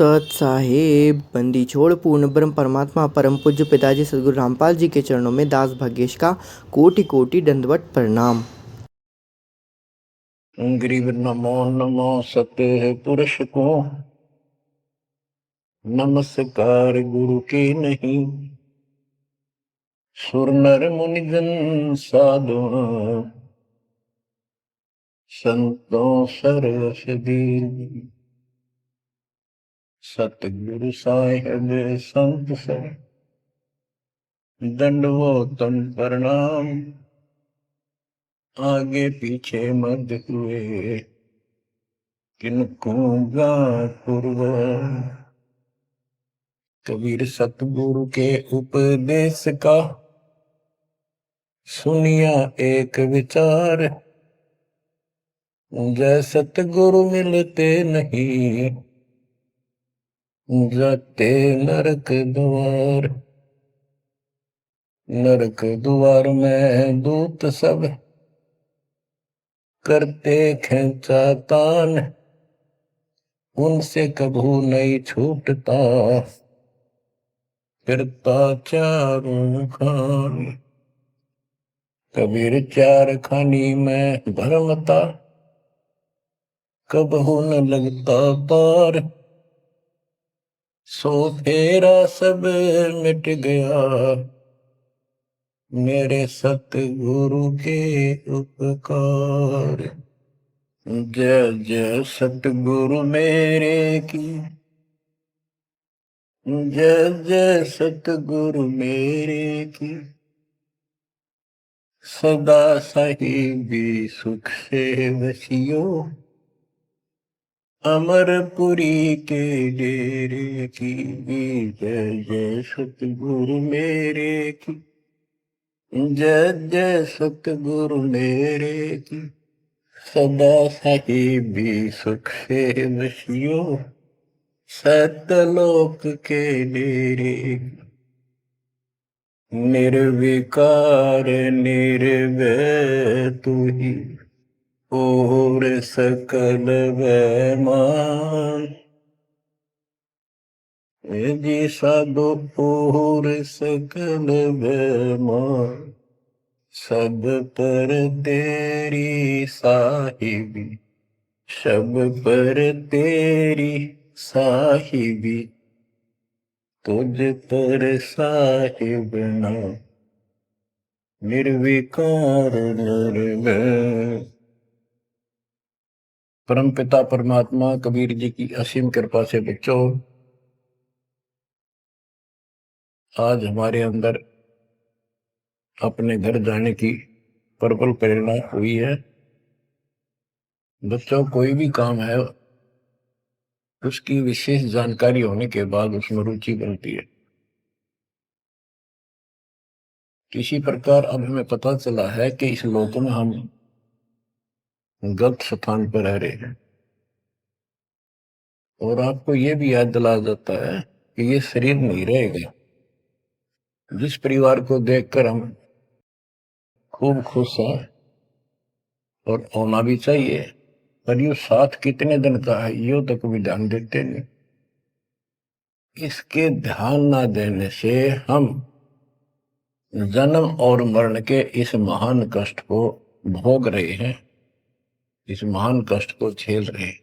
सत साहेब। बंदी छोड़ पूर्ण ब्रह्म परमात्मा परम पूज्य पिताजी सदगुरु रामपाल जी के चरणों में दास भाग्येश का कोटि कोटि दंडवत प्रणाम। गरीब नमो नमो सत्य पुरुष को नमस्कार गुरु के नहीं। सुर नर मुनि जन साधु संतों सरस दीन। सतगुरु साहेब संत सर दंडवतम प्रणाम। आगे पीछे मत हुए किनको पूर्व। कबीर सतगुरु के उपदेश का सुनिया एक विचार। जय सतगुरु मिलते नहीं जाते नरक द्वार। नरक द्वार में दूत सब करते खेचा तान। उनसे कभू नहीं छूटता फिरता चारों खान। कबीर चार खानी में भरमता कबहू न लगता पार। सो फेरा सब मिट गया मेरे सतगुरु के उपकार। जय जय सतगुरु मेरे की जय जय सतगुरु मेरे की। सदा साहिबी सुख से वसियो अमरपुरी के डेरे की। जय जय सतगुरु मेरे की जय जय सतगुरु मेरे की। सदा साहिबी सुख से वसियो सतलोक के डेरे। निर्विकार निर्भय तू ही और सकल वैमान। जी साधो और सकल वैमान। सब पर तेरी साहिबी सब पर तेरी साहिबी। तुझ पर साहिब ना निर्विकार निर्भय। परम पिता परमात्मा कबीर जी की असीम कृपा से बच्चों आज हमारे अंदर अपने घर जाने की प्रबल प्रेरणा हुई है। बच्चों कोई भी काम है उसकी विशेष जानकारी होने के बाद उसमें रुचि बनती है। किसी प्रकार अब हमें पता चला है कि इस लोक में हम गलत स्थान पर रह रहे हैं और आपको यह भी याद दिलाया जाता है कि ये शरीर नहीं रहेगा। जिस परिवार को देखकर हम खूब खुश हैं और होना भी चाहिए पर ये साथ कितने दिन का है यो तक भी ध्यान देते नहीं। इसके ध्यान ना देने से हम जन्म और मरण के इस महान कष्ट को भोग रहे हैं, इस महान कष्ट को झेल रहे हैं।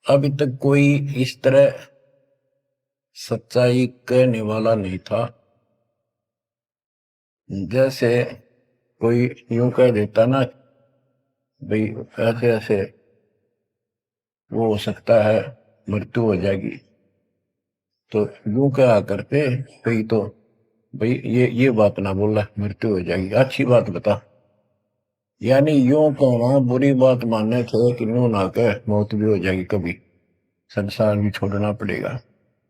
अभी तक कोई इस तरह सच्चाई कहने वाला नहीं था। जैसे कोई यूं कह देता ना भाई ऐसे ऐसे वो हो सकता है मृत्यु हो जाएगी तो यूं कहा करते भाई तो भाई ये बात ना बोला मृत्यु हो जाएगी, अच्छी बात बता। यानी यूं कहना बुरी बात मानने थे कि यूं ना कह मौत भी हो जाएगी कभी, संसार भी छोड़ना पड़ेगा।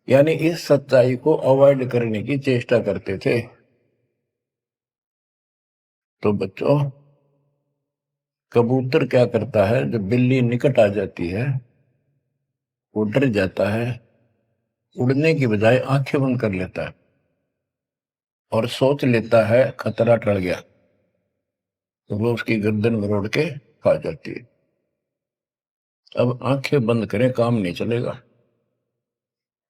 यानी इस सच्चाई को अवॉइड करने की चेष्टा करते थे। तो बच्चों कबूतर क्या करता है जब बिल्ली निकट आ जाती है वो डर जाता है, उड़ने की बजाय आंखें बंद कर लेता है और सोच लेता है खतरा टल गया तो वो उसकी गर्दन मरोड़ के खा जाती है। अब आंखें बंद करें काम नहीं चलेगा।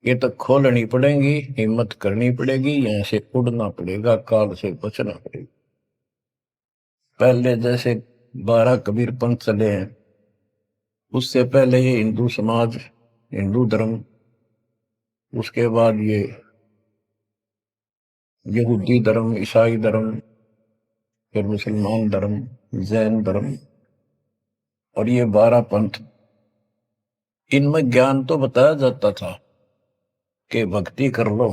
ये तो खोलनी पड़ेगी, हिम्मत करनी पड़ेगी, यहां से उड़ना पड़ेगा, काल से बचना पड़ेगा। पहले जैसे 12 कबीर पंथ चले हैं, उससे पहले ये हिंदू समाज, हिंदू धर्म, उसके बाद ये यहूदी धर्म, ईसाई धर्म, फिर मुसलमान धर्म, जैन धर्म, और ये 12 पंथ। इनमें ज्ञान तो बताया जाता था कि भक्ति कर लो,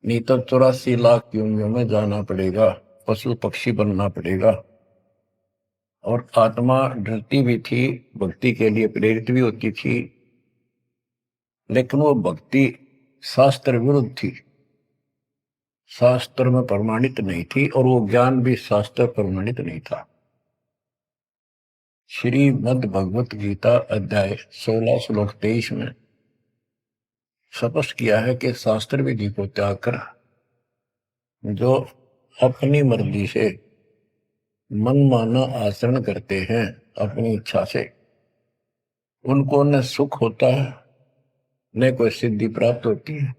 नहीं तो 84 लाख योनियों में जाना पड़ेगा, पशु पक्षी बनना पड़ेगा। और आत्मा डरती भी थी, भक्ति के लिए प्रेरित भी होती थी, लेकिन वो भक्ति शास्त्र विरुद्ध थी, शास्त्र में प्रमाणित नहीं थी, और वो ज्ञान भी शास्त्र प्रमाणित नहीं था। श्रीमद् भगवत गीता अध्याय 16 श्लोक 23 में स्पष्ट किया है कि शास्त्र विधि को त्याग कर जो अपनी मर्जी से मनमाना आचरण करते हैं, अपनी इच्छा से, उनको न सुख होता है, न कोई सिद्धि प्राप्त होती है,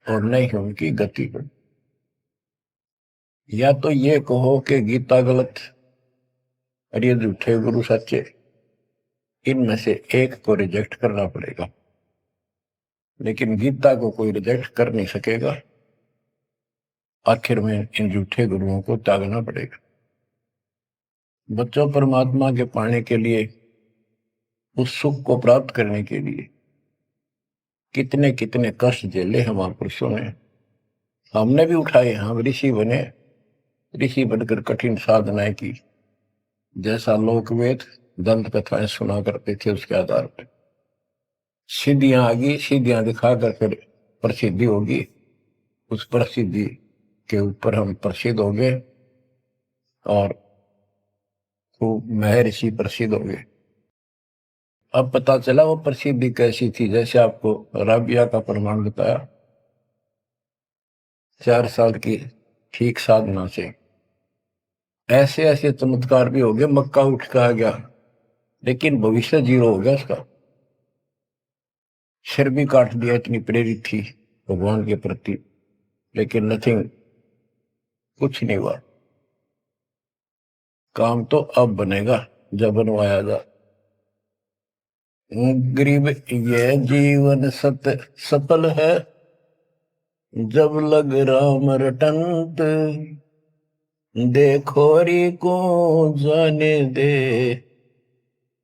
और न ही उनकी गति बढ़ती। या तो ये कहो कि गीता गलत और ये झूठे गुरु सच्चे, इनमें से एक को रिजेक्ट करना पड़ेगा। लेकिन गीता को कोई रिजेक्ट कर नहीं सकेगा, आखिर में इन झूठे गुरुओं को त्यागना पड़ेगा। बच्चों, परमात्मा के पाने के लिए, उस सुख को प्राप्त करने के लिए कितने कितने कष्ट झेले हम महापुरुषों ने, हमने भी उठाए। हम ऋषि बने, ऋषि बनकर कठिन साधनाएं की, जैसा लोकवेद दंत कथाएं सुना करते थे, उसके आधार पर सिद्धियां आ गई, सिद्धियां दिखाकर फिर प्रसिद्धि होगी, उस प्रसिद्धि के ऊपर हम प्रसिद्ध हो गए और खूब महर्षि प्रसिद्ध हो गए। अब पता चला वो प्रसिद्धि कैसी थी, जैसे आपको राबिया का प्रमाण बताया, 4 साल की ठीक साधना से ऐसे ऐसे चमत्कार भी हो गए, मक्का उठ के आ गया, लेकिन भविष्य जीरो हो गया उसका, सिर भी काट दिया, इतनी प्रेरित थी भगवान के प्रति, लेकिन नथिंग, कुछ नहीं हुआ। काम तो अब बनेगा जब बनवाया जा। गरीब ये जीवन सफल है, जब लग राम रटंत, देखोरी को जाने दे,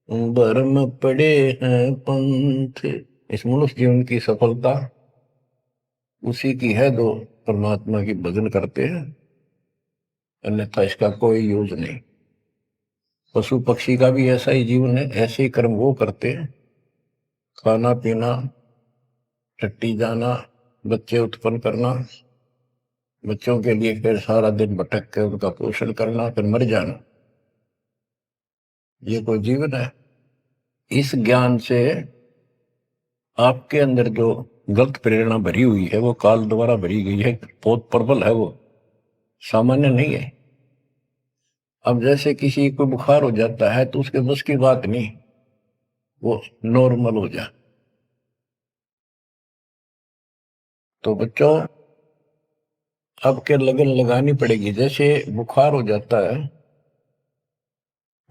भरम पड़े हैं पंथ। इस मनुष्य जीवन की सफलता उसी की है जो परमात्मा की भजन करते हैं, अन्यथा इसका कोई यूज नहीं। पशु पक्षी का भी ऐसा ही जीवन है, ऐसे ही कर्म वो करते हैं, खाना पीना, टट्टी जाना, बच्चे उत्पन्न करना, बच्चों के लिए फिर सारा दिन भटक के उनका पोषण करना, फिर मर जाना, ये कोई जीवन है? इस ज्ञान से आपके अंदर जो गलत प्रेरणा भरी हुई है, वो काल द्वारा भरी गई है, बहुत प्रबल है, वो सामान्य नहीं है। अब जैसे किसी को बुखार हो जाता है तो उसके बस की बात नहीं, वो नॉर्मल हो जाए। तो बच्चों, अब के लगन लगानी पड़ेगी। जैसे बुखार हो जाता है,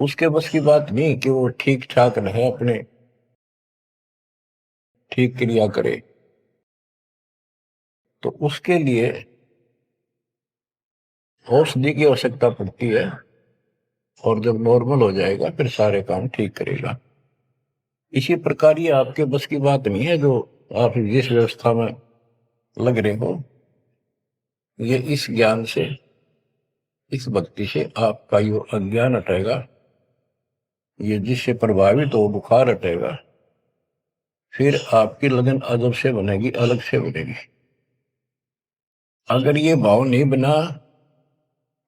उसके बस की बात नहीं कि वो ठीक ठाक रहे, अपने ठीक क्रिया करे, तो उसके लिए औषधि की आवश्यकता पड़ती है, और जब नॉर्मल हो जाएगा फिर सारे काम ठीक करेगा। इसी प्रकार ये आपके बस की बात नहीं है, जो आप जिस व्यवस्था में लग रहे हो, ये इस ज्ञान से, इस भक्ति से आपका यो अज्ञान हटेगा, ये जिससे प्रभावित हो बुखार हटेगा, फिर आपकी लगन अजब से बनेगी, अलग से बनेगी। अगर ये भाव नहीं बना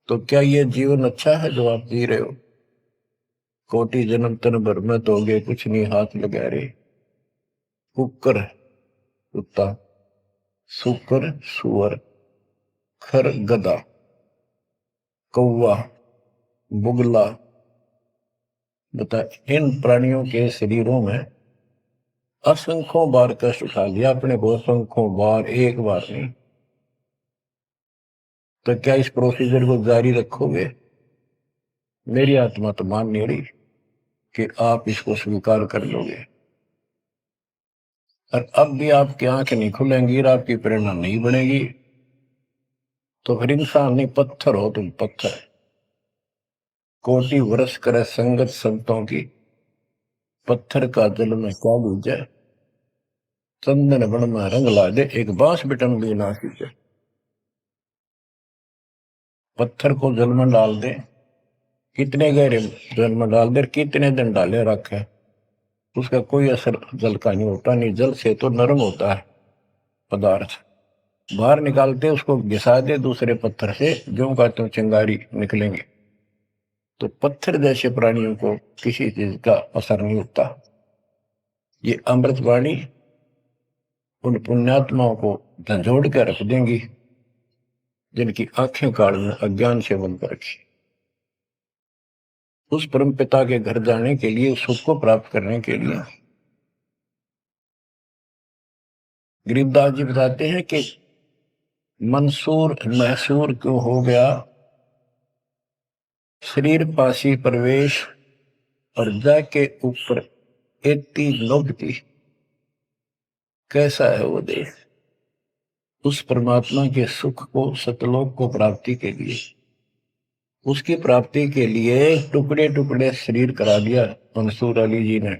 तो क्या ये जीवन अच्छा है जो आप जी रहे हो? कोटि जन्म तन भर में दोगे, कुछ नहीं हाथ लगा रहे। कुकर कुत्ता, सुकर सुअर, खर गधा, कौवा बुगला, बता, इन प्राणियों के शरीरों में असंख्यों बार कष्ट उठा लिया अपने को, असंख्यों बार, एक बार नहीं। तो क्या इस प्रोसीजर को जारी रखोगे? मेरी आत्मा तो मान नहीं रही कि आप इसको स्वीकार कर लोगे। और अब भी आपकी आंखें नहीं खुलेंगी और आपकी प्रेरणा नहीं बनेगी, तो फिर इंसान नहीं, पत्थर हो तुम, पत्थर। कोटि वर्ष करे संगत संतों की, पत्थर का जल में क्या बूझे, चंदन बन में रंग ला दे, एक बांस बिटन भी ना सींचे। पत्थर को जल में डाल दे, कितने गहरे जल में डाल दे, कितने दिन डाले रखे, उसका कोई असर जल का नहीं होता। नहीं, जल से तो नरम होता है पदार्थ, बाहर निकालते उसको घिसा दे दूसरे पत्थर से, जो का तो चिंगारी निकलेंगे। तो पत्थर जैसे प्राणियों को किसी चीज का असर नहीं होता। ये अमृतवाणी उन पुण्यात्माओं को झंझोड़ कर रख देंगी जिनकी आंखें काल में अज्ञान से बंद कर रखी। उस परम पिता के घर जाने के लिए, सुख को प्राप्त करने के लिए गरीबदास जी बताते हैं कि मंसूर मैसूर क्यों हो गया, शरीर पासी प्रवेश और जाके ऊपर एती लोभती। कैसा है वो देश? उस परमात्मा के सुख को, सतलोक को प्राप्ति के लिए, उसकी प्राप्ति के लिए टुकड़े टुकड़े शरीर करा दिया मंसूर अली जी ने,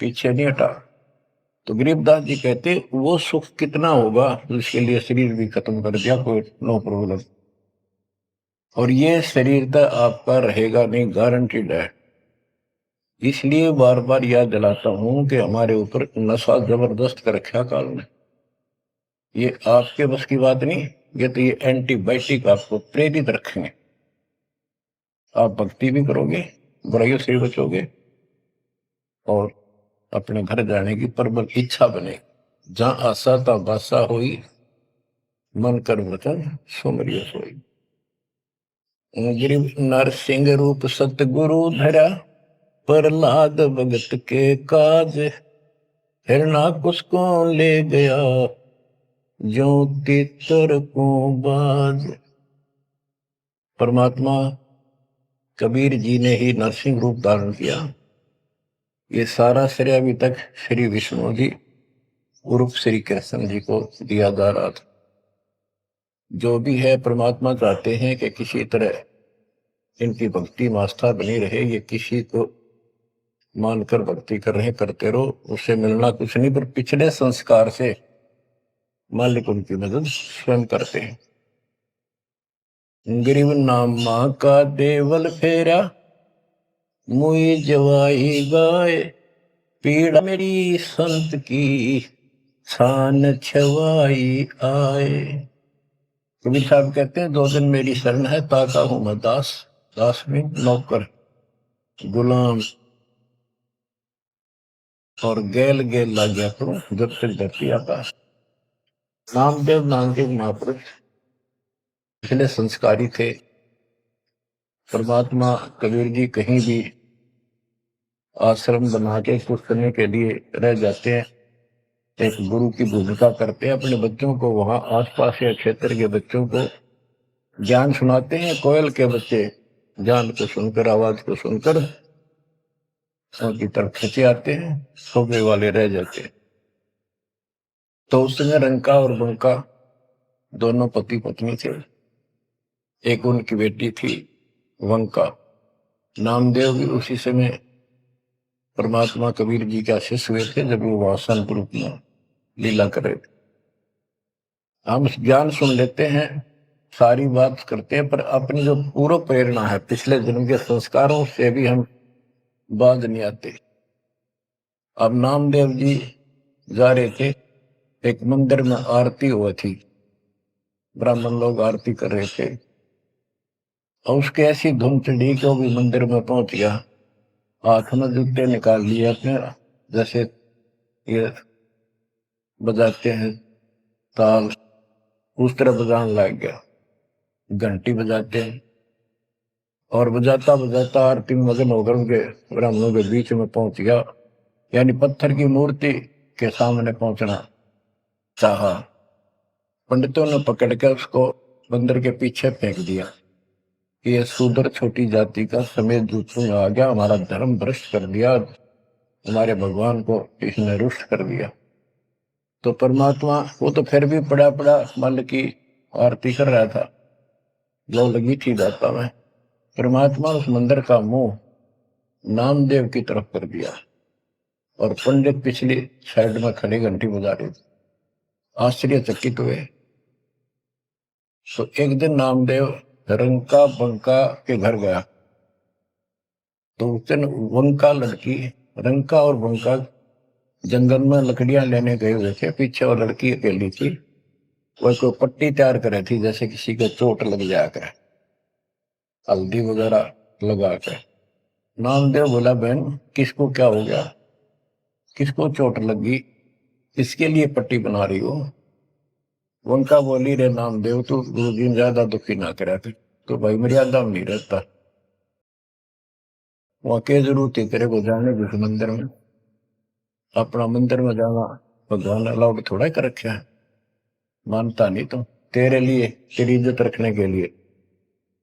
पीछे नहीं हटा। तो गरीबदास जी कहते वो सुख कितना होगा जिसके लिए शरीर भी खत्म कर दिया, कोई नो प्रॉब्लम। और ये शरीर तो आपका रहेगा नहीं, गारंटीड है। इसलिए बार बार याद दिलाता हूं कि हमारे ऊपर नशा जबरदस्त कर रखा काल ने। ये आपके बस की बात नहीं, ये तो ये एंटीबायोटिक आपको प्रेरित रखेंगे। आप भक्ति भी करोगे, बुराइयों से भी बचोगे, और अपने घर जाने की प्रबल इच्छा बनेगी। जहां आशा ता बासा हुई, मन कर वचन सुमरियो सोई। गिरिव नरसिंह रूप सतगुरु धरा, प्रहलाद भगत के काज, हिरणाकुश को ले गया, जो तितर को बाज। परमात्मा कबीर जी ने ही नरसिंह रूप धारण किया। ये सारा श्रेय अभी तक श्री विष्णु जी उर्फ श्री कृष्ण जी को दिया जा रहा था। जो भी है, परमात्मा चाहते हैं कि किसी तरह इनकी भक्ति में आस्था बनी रहे। ये किसी को मानकर भक्ति कर रहे, करते रहो, उससे मिलना कुछ नहीं, पर पिछले संस्कार से मालिक उनकी मदद स्वयं करते हैं। गिरिव नामा का देवल फेरा, मुई जवाई गाय, पीड़ा मेरी संत की, छान छवाई आए। कबीर साहब कहते हैं, 2 दिन मेरी शरण है, ताका हूं मैं दास। दास में नौकर, गुलाम, और गैल गैल ला गया करूं जब तक धरती आकाश। नामदेव महापुरुष पिछले संस्कारी थे। परमात्मा कबीर जी कहीं भी आश्रम बना के कुछ समय के लिए रह जाते हैं, एक गुरु की भूमिका करते हैं, अपने बच्चों को, वहां आसपास के क्षेत्र के बच्चों को ज्ञान सुनाते हैं। कोयल के बच्चे ज्ञान को सुनकर, आवाज को सुनकर उनकी तरफ खींचे आते हैं, सोबे वाले रह जाते हैं। तो उस समय रंका और बंका दोनों पति पत्नी थे। एक उनकी बेटी थी वंका। नामदेव भी उसी समय परमात्मा कबीर जी के आशीष हुए थे जब वो वासन रूप में लीला कर रहे थे। हम ज्ञान सुन लेते हैं, सारी बात करते हैं, पर अपनी जो पूर्व प्रेरणा है, पिछले जन्म के संस्कारों से भी हम बाज नहीं आते। अब नामदेव जी जा रहे थे, एक मंदिर में आरती हुई थी, ब्राह्मण लोग आरती कर रहे थे, और उसके ऐसी धुन चढ़ी कि वो भी मंदिर में पहुंच गया। हाथ में जूते निकाल लिए अपने, जैसे ये बजाते हैं ताल, उस तरह बजाने लग गया। घंटी बजाते हैं, और बजाता बजाता आरती में मगन होकर उनके ब्राह्मणों के बीच में पहुंच गया। यानी पत्थर की मूर्ति के सामने पहुंचना चाहा। पंडितों ने पकड़ कर उसको बंदर के पीछे फेंक दिया कि ये शूद्र छोटी जाति का समेत दूसरों में आ गया, हमारा धर्म भ्रष्ट कर दिया, हमारे भगवान को इसने रुष्ट कर दिया। तो परमात्मा वो तो फिर भी पड़ा पड़ा मन की आरती कर रहा था, लो लगी थी दाता में। परमात्मा उस मंदिर का मुंह नामदेव की तरफ कर दिया और पंडित पिछली साइड में खड़ी घंटी बजा रहे थे, आश्चर्यचकित हुए। तो एक दिन नामदेव रंका बंका के घर गया, तो उस दिन वंका लड़की, रंका और बंका जंगल में लकड़ियां लेने गए हुए थे, पीछे वो लड़की अकेली थी, वह कोई पट्टी तैयार करे थी, जैसे किसी को चोट लग जाकर, हल्दी वगैरह लगा कर। नामदेव बोला, बहन किसको क्या हो गया, किसको चोट लगी, किसके लिए पट्टी बना रही हो? उनका बोली, रे नामदेव तू गुरु जी ज्यादा दुखी ना करा कर, तो भाई मर्यादा में नहीं रहता, वहां के जरूरत है तेरे को जाने जिस मंदिर में, अपना मंदिर में जाना भगवान अलाउड थोड़ा कर रखा है, मानता नहीं तो तेरे लिए, तेरी इज्जत रखने के लिए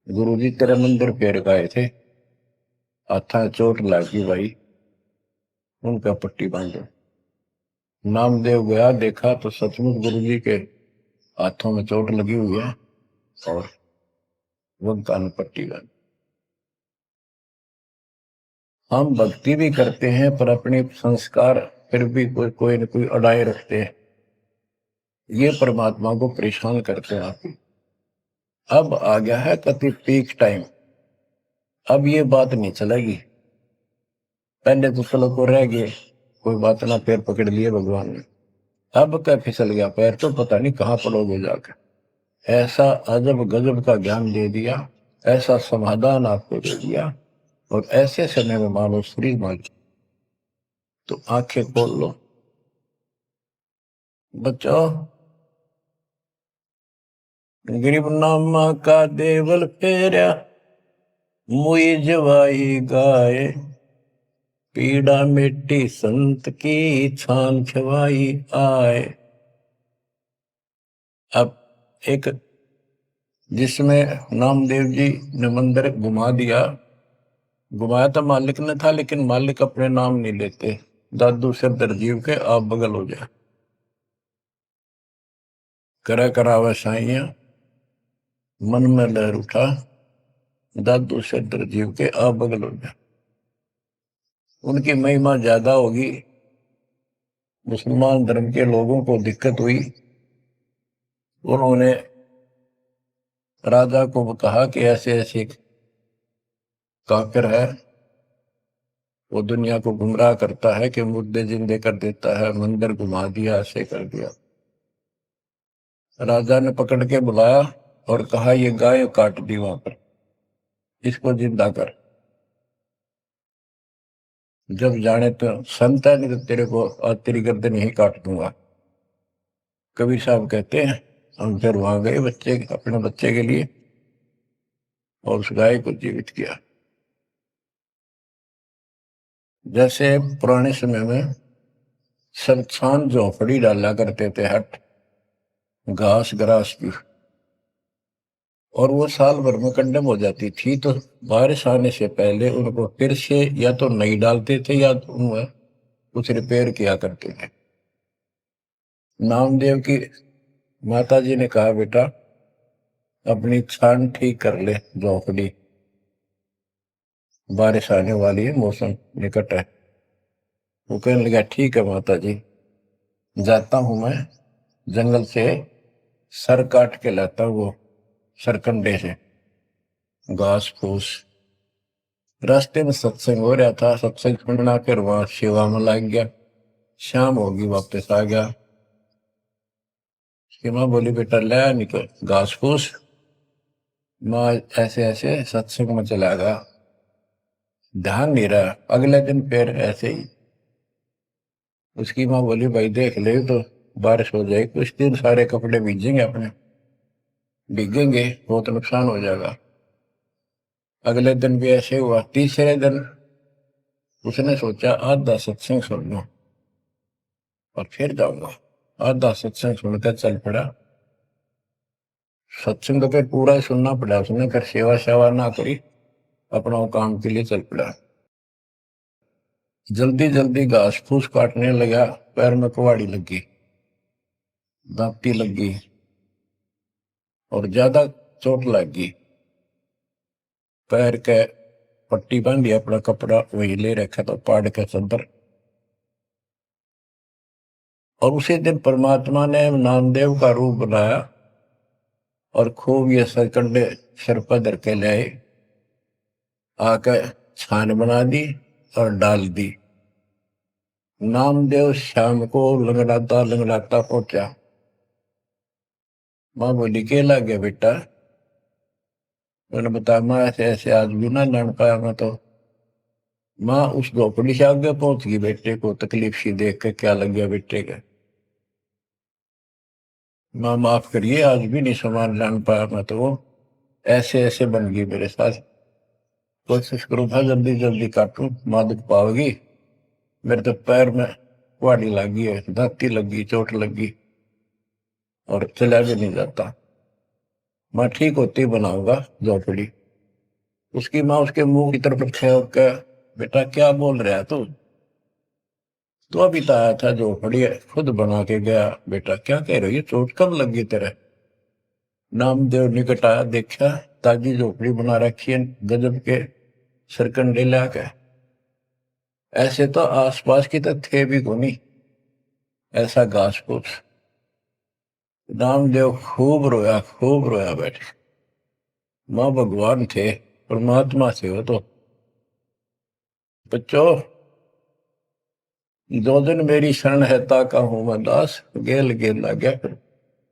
गुरु जी तेरे मंदिर पे गए थे, हाथा चोट लगी भाई, उनका पट्टी बांधो। नामदेव गया, देखा तो सचमुच गुरु जी के हाथों में चोट लगी हुई है और उनका पट्टी बांध। हम भक्ति भी करते हैं पर अपने संस्कार फिर भी कोई न कोई अड़ाए रखते हैं, ये परमात्मा को परेशान करते हैं। आप अब आ गया है कति पीक टाइम, अब ये बात नहीं चलेगी। पहले तो चलो को रह गए, कोई बात ना, पैर पकड़ लिए भगवान ने, अब क्या फिसल गया पैर तो पता नहीं कहाँ पड़ोगे जाकर। ऐसा अजब गजब का ज्ञान दे दिया, ऐसा समाधान आपको दे दिया, और ऐसे समय में मानो श्री मान, तो आंखें खोल लो बच्चों। गरीब नामा का देवल फेरा, मुई जवाई गाए, पीड़ा मिट्टी संत की छान छवाई आए। अब एक जिसमें नामदेव जी ने मंदिर घुमा दिया, घुमाया तो मालिक ने था, लेकिन मालिक अपने नाम नहीं लेते, दादू सिर दर्जीव के आप बगल हो जाए, करा करावे साइया मन में लहर उठा, दादू सिर दर्जीव के आप बगल हो जाए। उनकी महिमा ज्यादा होगी, मुसलमान धर्म के लोगों को दिक्कत हुई, उन्होंने राजा को कहा कि ऐसे ऐसे काफिर है, वो दुनिया को गुमराह करता है कि मुर्दे जिंदे कर देता है, मंदिर घुमा दिया, ऐसे कर दिया। राजा ने पकड़ के बुलाया और कहा, ये गाय काट दी वहां पर, इसको जिंदा कर, जब जाने तो संत है, नहीं तो तेरे को आज तेरी गर्दन यही काट दूंगा। कबीर साहब कहते हैं हम फिर वहां गए बच्चे, अपने बच्चे के लिए, और उस गाय को जीवित किया। जैसे पुराने समय में संस्थान झोपड़ी डाला करते थे, हट घास ग्रास की, और वो साल भर में कंडम हो जाती थी, तो बारिश आने से पहले उनको फिर से या तो नहीं डालते थे या तो उनमें कुछ रिपेयर किया करते थे। नामदेव की माता जी ने कहा, बेटा अपनी छान ठीक कर ले, झोपड़ी बारिश आने वाली है, मौसम निकट है। वो कहने लगा, ठीक है माता जी, जाता हूं मैं जंगल से सर काट के लाता हूं, वो सरकंडे से घास फूस। रास्ते में सत्संग हो रहा था, सत्संग सुनना, फिर वहां सेवा में लग गया, शाम होगी वापस आ गया। उसकी माँ बोली, बेटा ले निकल घास फूस। माँ ऐसे ऐसे सत्संग में चला गया, ध्यान नहीं रहा। अगले दिन फिर ऐसे ही उसकी माँ बोली, भाई देख ले तो बारिश हो जाएगी, कुछ दिन सारे कपड़े भीजेंगे, अपने भीगेंगे, बहुत नुकसान हो जाएगा। अगले दिन भी ऐसे हुआ। तीसरे दिन उसने सोचा आधा सत्संग सुन लो और फिर जाऊंगा। आधा सत्संग सुनकर चल पड़ा। सत्संग तो फिर पूरा ही सुनना पड़ा उसने, फिर सेवा सेवा ना करी, अपना काम के लिए चल पड़ा। जल्दी जल्दी घास फूस काटने लगा, पैर में कुहाड़ी लगी, दांती लगी और ज्यादा चोट लगी। पैर के पट्टी बांधी, अपना कपड़ा वही ले रखा था पाड़ के चद्दर। और उसी दिन परमात्मा ने नामदेव का रूप बनाया और खूब ये सरकंडे सिर पर धर के ले आए, आकर छान बना दी और डाल दी। नामदेव शाम को लंगड़ाता लंगड़ाता पहुंचा। मां बोली के लग गया बेटा? मैंने बताया माँ ऐसे ऐसे आज भी ना लड़ पाया मैं तो। माँ उस झोपड़ी से आगे पहुंच गई, बेटे को तकलीफ सी देख के क्या लग गया बेटे का। माँ माफ करिए आज भी नहीं सामान लान पाया मैं तो, वो ऐसे ऐसे बन गई मेरे साथ। कोशिश करूँ था जल्दी जल्दी काटूं, माँ दुख पाओगी। मेरे तो पैर में कुहाड़ी लगी है, दांती लगी, चोट लगी और चला भी नहीं जाता। माँ ठीक होती बनाऊंगा झोपड़ी। उसकी माँ उसके मुंह की तरफ क्या बेटा क्या बोल रहा है तू? तो अभी तो आया था झोपड़ी खुद बना के गया। बेटा क्या कह रही है, चोट कब लगी तेरे? नामदेव निकट आया, देखा ताजी झोपड़ी बना रखी है गजब के सरकंडे लाके। ऐसे तो आसपास की तो थे भी कोनी ऐसा घास फूस। नामदेव खूब रोया बैठे। मां भगवान थे, परमात्मा थे वो तो। बच्चों दो दिन मेरी शरण है ताका हूं मैं दास, गेल गेल ला गया फिर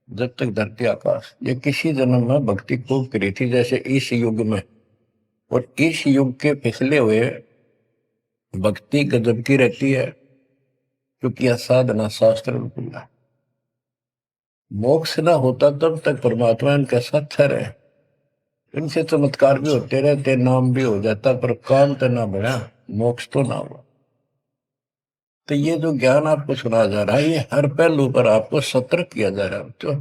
जब तक धरती आकाश। ये किसी जन्म में भक्ति खूब करी थी जैसे इस युग में, और इस युग के पिछले हुए भक्ति गजब की रहती है, क्योंकि यह साधना शास्त्र में है। मोक्ष ना होता तब तक परमात्मा इनके साथ रहे, इनसे चमत्कार भी होते रहते, नाम भी हो जाता, पर काम तो ना बढ़ा, मोक्ष तो ना हुआ। तो ये जो ज्ञान आपको सुना जा रहा है, ये हर पहलू पर आपको सतर्क किया जा रहा है। तो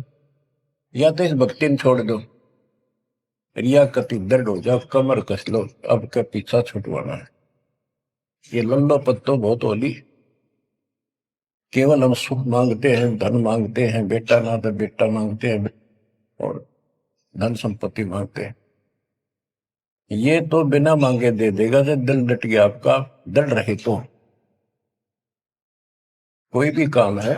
या तो इस भक्ति में छोड़ दो, रिया कति दर्द हो जाओ, कमर कस लो, अब का पीछा छुटवाना है। ये लल्लो पत्तो बहुत होली। केवल हम सुख मांगते हैं, धन मांगते हैं, बेटा ना तो बेटा मांगते हैं और धन संपत्ति मांगते हैं। ये तो बिना मांगे दे देगा जब दिल डट गया आपका। डर रहे तो कोई भी काम है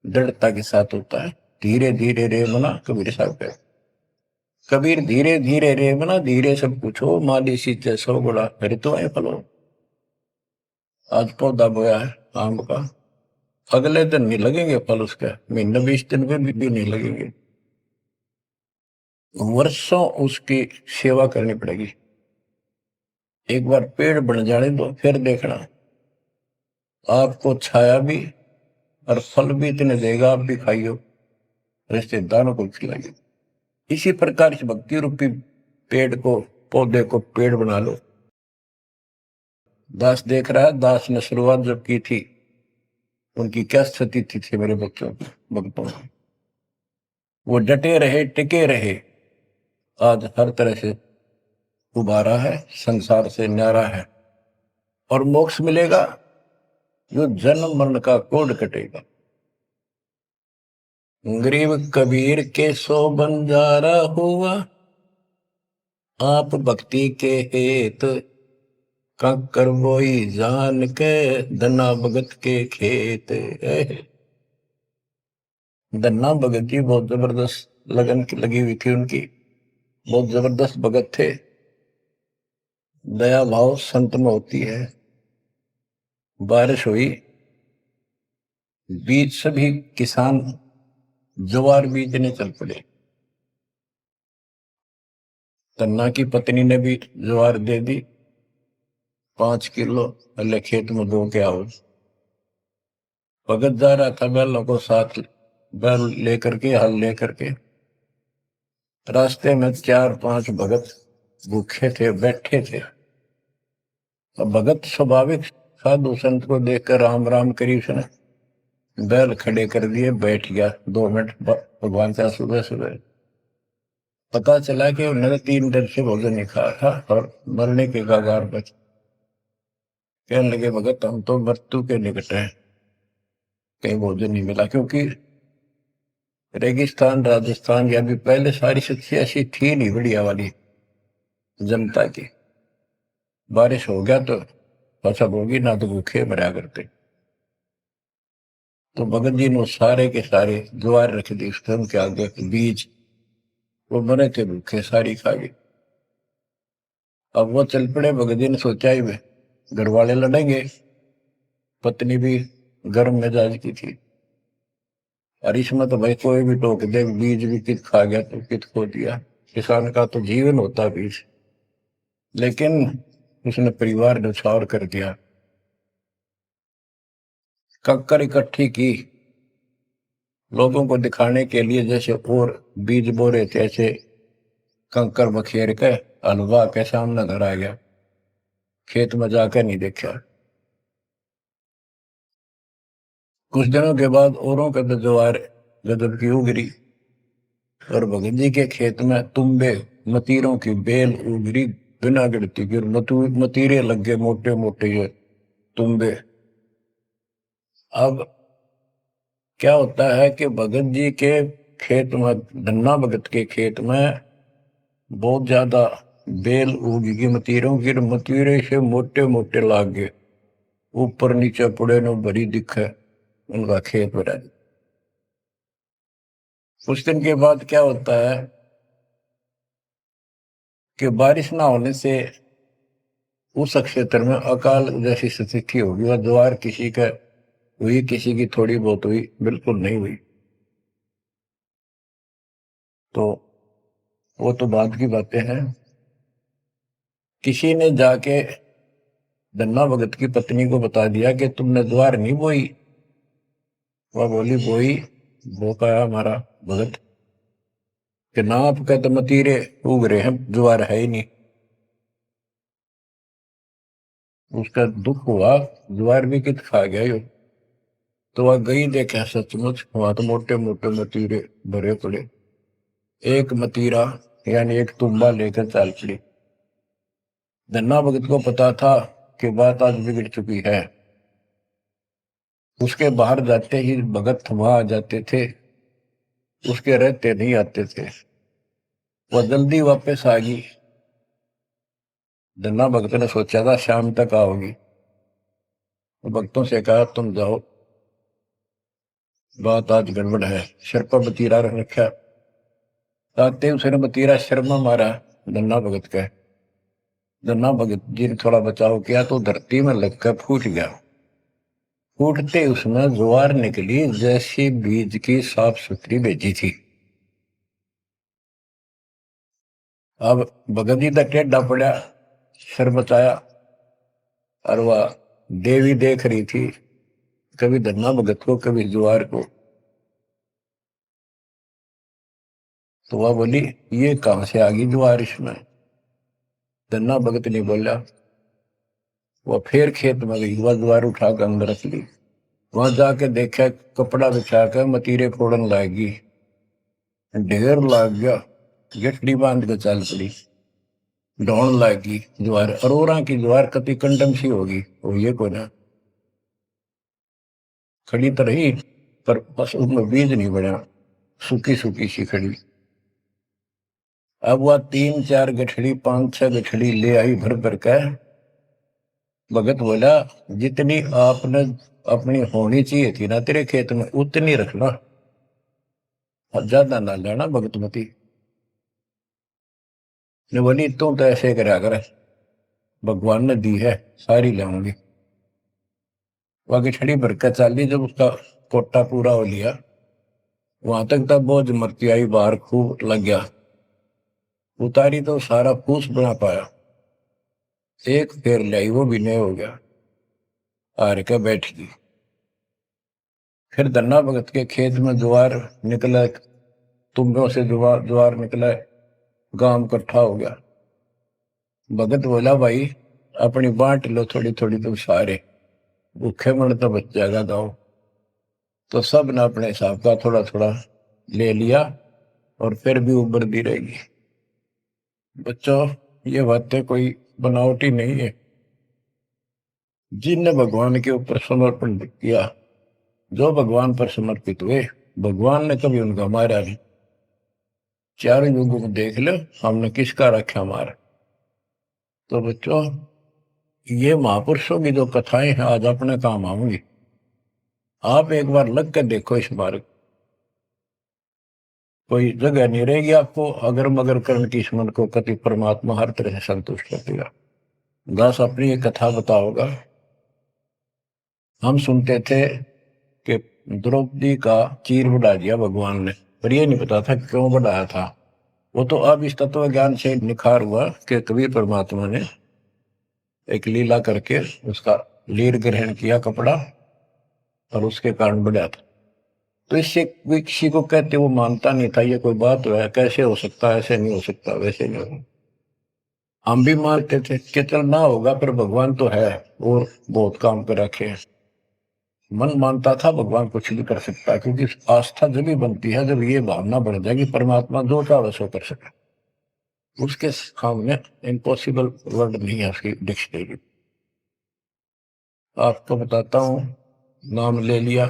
दृढ़ता के साथ होता है। धीरे धीरे रे मना, कबीर साहब कहते। कबीर धीरे धीरे रे मना, धीरे सब कुछ हो, माली सींचे सौ गुड़ा, फिर तो आए फलो। आज पौधा बोया है आम का, अगले दिन नहीं लगेंगे फल उसके, महीने 20 दिन में भी नहीं लगेंगे, वर्षों उसकी सेवा करनी पड़ेगी। एक बार पेड़ बन जाने दो, फिर देखना आपको छाया भी और फल भी इतने देगा, आप भी खाइयो, रिश्तेदारों को खिलाइए। इसी प्रकार इस भक्ति रूपी पेड़ को, पौधे को पेड़ बना लो। दास देख रहा है, दास ने शुरुआत जब की थी उनकी क्या स्थिति थी मेरे बच्चों की, भक्तों की। वो डटे रहे, टिके रहे, आज हर तरह से उबारा है, संसार से न्यारा है और मोक्ष मिलेगा, जो जन्म मरण का कोड कटेगा। गरीब कबीर के सो बंजारा हुआ, आप भक्ति के हेत कंकर बोई जान के, धना भगत के खेत। धन्ना भगत जी बहुत जबरदस्त लगन की लगी हुई थी उनकी, बहुत जबरदस्त भगत थे। दया भाव संत में होती है। बारिश हुई, बीज सभी किसान ज्वार बीजने चल पड़े। तन्ना की पत्नी ने भी ज्वार दे दी 5 किलो, अल्ले खेत में बो के आओ। भगत जा रहा था बैलों को साथ, बैल लेकर के, हल लेकर के। रास्ते में 4-5 भगत भूखे थे, बैठे थे। अब भगत स्वाभाविक साधु संत को देखकर राम राम करी, उसने बैल खड़े कर दिए, बैठ गया 2 मिनट भगवान से। सुबह सुबह पता चला कि उन्होंने 3 दिन से भोजन नहीं खाया था और मरने के कगार पर। कहने लगे भगत हम तो मृत्यु के निकट हैं, कहीं भोजन नहीं मिला, क्योंकि रेगिस्तान राजस्थान या भी पहले सारी स्थिति ऐसी थी नहीं बढ़िया वाली जनता की। बारिश हो गया तो फसल होगी, ना तो भूखे मरा करते। तो भगत जी ने सारे के सारे ज्वार रख दी उसके उनके आगे, बीज, वो मरे थे भूखे, सारी खा गई। अब वो चल पड़े। भगत जी ने सोचा ही वे घर वाले लड़ेंगे, पत्नी भी गर्म मिजाज की थी, और इसमें तो भाई कोई भी टोक दे, बीज भी कित खा गया तो कित खो दिया, किसान का तो जीवन होता बीज। लेकिन उसने परिवार न्यौछावर कर दिया। कंकर इकट्ठी की लोगों को दिखाने के लिए, जैसे और बीज बो रहे थे ऐसे कंकर बखेर के हलवा के सामने घर आ गया, खेत में जाकर नहीं देखा। कुछ दिनों के बाद औरों का तो ज्वार गजब की उगरी, और भगत जी के खेत में तुम्बे मतीरों की बेल उगरी बिना गिरती, फिर मतीरे लग गए मोटे मोटे ये तुम्बे। अब क्या होता है कि भगत जी के खेत में, धन्ना भगत के खेत में बहुत ज्यादा बेल उगी मतीरों की, मतीरे से मोटे मोटे लाग गए, ऊपर नीचे पड़े न भरी दिखे उनका खेत भरा। कुछ दिन के बाद क्या होता है कि बारिश ना होने से उस क्षेत्र में अकाल जैसी स्थिति होगी, वह ज्वार किसी का हुई, किसी की थोड़ी बहुत हुई, बिल्कुल नहीं हुई। तो वो तो बाद की बातें हैं। किसी ने जाके धन्ना भगत की पत्नी को बता दिया कि तुमने ज्वार नहीं बोई। वह बोली बोई, वो कहा हमारा भगत कि ना आपका तो मतीरे उग रहे हैं, ज्वार है ही नहीं। उसका दुख हुआ, ज्वार भी कित खा गया यो। तो वह गई, देखा सचमुच वहां तो मोटे मोटे मतीरे भरे पड़े। एक मतीरा यानी एक तुम्बा लेकर चाल पड़ी। धन्ना भगत को पता था कि बात आज बिगड़ चुकी है। उसके बाहर जाते ही भगत वहां आ जाते थे, उसके रहते नहीं आते थे। वह जल्दी वापस आ गई। धन्ना भगत ने सोचा था शाम तक आओगी, तो भक्तों से कहा तुम जाओ, बात आज गड़बड़ है। सिर पर मतीरा रख रखा, आते उसने मतीरा सिर में मारा धन्ना भगत का। धन्ना भगत जी ने थोड़ा बचाव किया तो धरती में लगकर फूट गया। फूटते उसमें ज्वार निकली जैसी बीज की साफ सुथरी भेजी थी। अब भगत जी तक टेढ़ा पड़ा, सिर बचाया, और वह देवी देख रही थी, कभी धन्ना भगत को कभी ज्वार को। तो वह बोली ये कहां से आ गई ज्वार इसमें। धन्ना भगत नहीं बोला। वह फिर खेत में गई, वह ज्वार उठाकर अंदर रख ली। वहां जाके देखा कपड़ा बिछाकर मतीरे फोड़न लागी, ढेर लाग गया। गठड़ी बांध के चल पड़ी, ढोण लागी ज्वार। अरोरा की ज्वार कति कंडम सी होगी, वो ये को ना खड़ी तो रही, पर बस उसमें बीज नहीं बना, सूखी सूखी सी खड़ी। अब वह 3-4 गठड़ी 5-6 गठड़ी ले आई भर भर कर। भगत बोला जितनी आपने अपनी होनी चाहिए थी ना तेरे खेत में उतनी रखना, ज्यादा ना लेना भगतमती ने। बोली तू तो ऐसे करा कर, भगवान ने दी है सारी लाऊंगी। वह गठड़ी भर कर चाली, जब उसका कोटा पूरा हो लिया, वहां तक तब बोझ मरती आई बाहर खूब लग गया। उतारी तो सारा फूस बना पाया, एक फेर लाई वो भी नहीं हो गया, हार के बैठ गई। फिर धन्ना भगत के खेत में ज्वार निकला, तुम्बों से ज्वार निकला, गांव इकट्ठा हो गया। भगत बोला भाई अपनी बांट लो थोड़ी थोड़ी, तुम सारे भूखे मन तो बच जाएगा गाँव। तो सब ने अपने हिसाब का थोड़ा थोड़ा ले लिया और फिर भी उभरती रहेगी। बच्चों, ये बातें कोई बनावटी नहीं है। जिनने भगवान के ऊपर समर्पण किया, जो भगवान पर समर्पित हुए, भगवान ने कभी उनका मारा नहीं। चारों युगों को देख लो, हमने किसका रखा मारा। तो बच्चों, ये महापुरुषों की जो कथाएं हैं आज अपने काम आऊंगी। आप एक बार लग कर देखो इस मार्ग, कोई जगह नहीं रहेगी आपको अगर मगर कर्ण की स्मरण को कति परमात्मा हर तरह से संतुष्ट कर देगा। दास अपनी एक कथा बताओगा। हम सुनते थे कि द्रौपदी का चीर बढ़ा दिया भगवान ने, पर ये नहीं पता था क्यों बढ़ाया था। वो तो अब इस तत्व ज्ञान से निखार हुआ कि कबीर परमात्मा ने एक लीला करके उसका लीर ग्रहण किया कपड़ा, और उसके कारण बढ़ा था। तो इससे कोई किसी को कहते वो मानता नहीं था, ये कोई बात है, कैसे हो सकता है, ऐसे नहीं हो सकता, वैसे नहीं हो। हम भी मानते थे कि चल ना होगा, पर भगवान तो है और बहुत काम कर रखे हैं। मन मानता था भगवान कुछ भी कर सकता है, क्योंकि आस्था जब भी बनती है जब ये भावना बढ़ जाएगी परमात्मा जो चाहे सो कर सके। उसके सामने इम्पॉसिबल वर्ड नहीं है उसकी डिक्शनरी। आपको बताता हूँ, नाम ले लिया,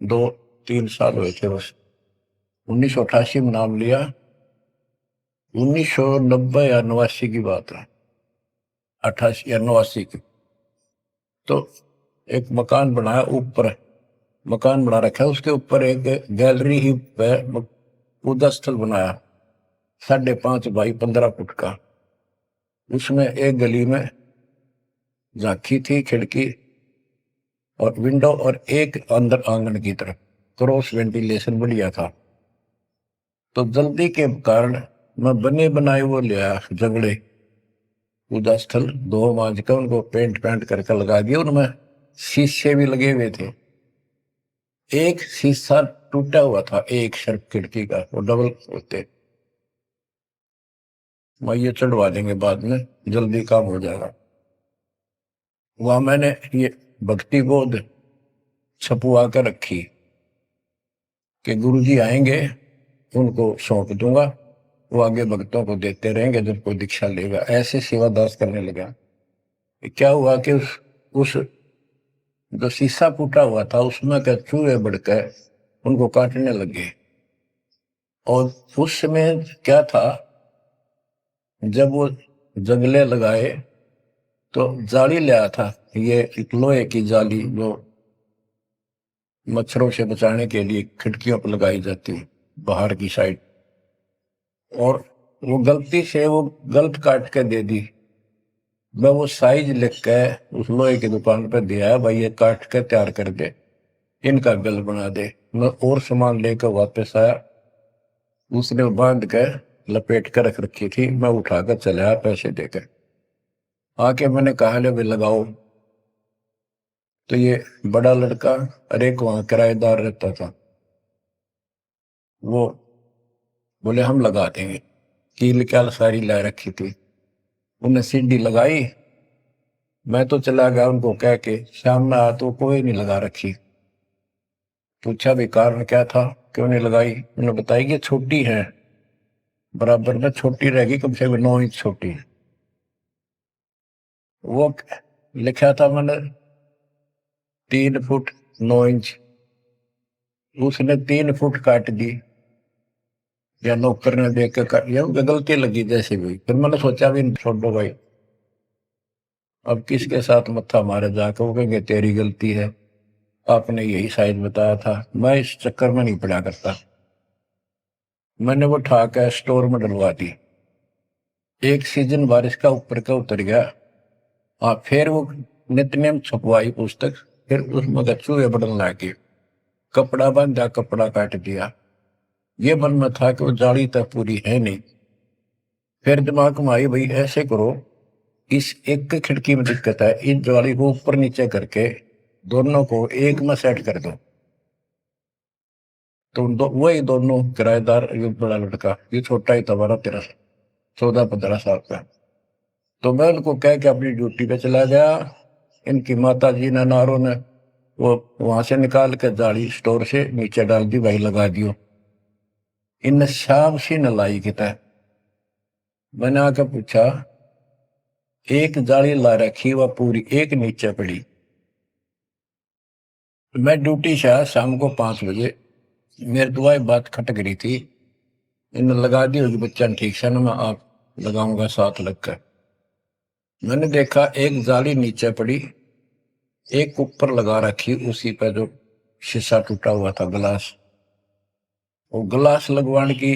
2-3 साल हुए थे बस। 1988 में नाम लिया, 1990 या 89 की बात है, 88 या 89 की। तो एक मकान बनाया, ऊपर मकान बना रखा है, उसके ऊपर एक गैलरी ही पूजा स्थल बनाया, 5.5 बाई 15 फुट का। उसमें एक गली में झांकी थी, खिड़की और विंडो, और एक अंदर आंगन की तरफ क्रॉस वेंटिलेशन बढ़िया था। तो जल्दी के कारण मैं बने बनाए वो लिया जगड़े पूजा स्थल, 2 मांझ का उनको पेंट करके लगा दिया। उनमें शीशे भी लगे हुए थे। एक शीशा टूटा हुआ था, एक शर्फ खिड़की का, वो डबल होते। मैं ये चढ़वा देंगे बाद में, जल्दी काम हो जाएगा। वहां मैंने ये भक्ति बोध छपुआ कर रखी कि गुरुजी आएंगे उनको सौंप दूंगा, वो आगे भक्तों को देते रहेंगे जब कोई दीक्षा लेगा। ऐसे सेवादास करने लगा। क्या हुआ कि उस जो शीशा फूटा हुआ था उसमें क्या चूहे बढ़कर उनको काटने लगे। और उस समय क्या था, जब वो जंगले लगाए तो जाली ले आया था, ये एक लोहे की जाली जो मच्छरों से बचाने के लिए खिड़कियों पर लगाई जाती है बाहर की साइड। और वो गलती से वो गलत काट के दे दी। मैं वो साइज लिख के उस लोहे की दुकान पर दिया, भाई ये काट के तैयार कर दे, इनका बिल बना दे। मैं और सामान लेकर वापस आया, उसने बांध के लपेट कर रख रखी थी। मैं उठाकर चला पैसे देकर। आके मैंने कहा ले भाई लगाओ। तो ये बड़ा लड़का, अरे वहां किराएदार रहता था, वो बोले हम लगा देंगे। कील क्या सारी ला रखी थी, उन्हें सीढ़ी लगाई। मैं तो चला गया उनको कह के, शाम में आया तो कोई नहीं लगा रखी। पूछा भी कारण क्या था, क्यों नहीं लगाई। उन्होंने बताया कि छोटी है, बराबर में छोटी रहेगी, कम से कम 9 इंच छोटी। वो लिखा था मैंने 3 फुट 9 इंच, उसने 3 फुट काट दी। या नौकर ने देख के काट, या गलती लगी जैसे भी। फिर मैंने सोचा भी छोड़ो भाई, अब किसके साथ मत्था मारे जाकर, वो कहेंगे तेरी गलती है, आपने यही साइज बताया था। मैं इस चक्कर में नहीं पड़ा करता। मैंने वो उठा के स्टोर में डलवा दी। एक सीजन बारिश का ऊपर का उतर गया। हाँ, फिर वो नित्यनेम छपवाई पुस्तक, फिर उसमें चूहे बढ़ने लगे। कपड़ा बांधा, कपड़ा काट दिया। ये मन में था कि वो जाली तक पूरी है नहीं। फिर दिमाग में आई, भाई ऐसे करो, इस एक खिड़की में दिक्कत है, इन जाली को ऊपर नीचे करके दोनों को एक में सेट कर दो। तो वही दोनों किराएदार, ये बड़ा लड़का, ये छोटा ही था, 12-13 14-15 साल का। तो मैं उनको कह के अपनी ड्यूटी पे चला गया। इनकी माता जी ने नारों ने वो वहां से निकाल के जाली स्टोर से नीचे डाल दी, भाई लगा दियो। इन शाम सी न लाई किता। मैंने आके पूछा, एक जाली ला रखी वह पूरी एक नीचे पड़ी। मैं ड्यूटी से आया शाम को 5 बजे। मेरे दुआई बात खटक रही थी, इन लगा दी होगी बच्चा ठीक से ना, मैं आप लगाऊंगा साथ लगकर। मैंने देखा एक जाली नीचे पड़ी, एक ऊपर लगा रखी, उसी पे जो शीशा टूटा हुआ था गिलास। वो गिलास लगवाने की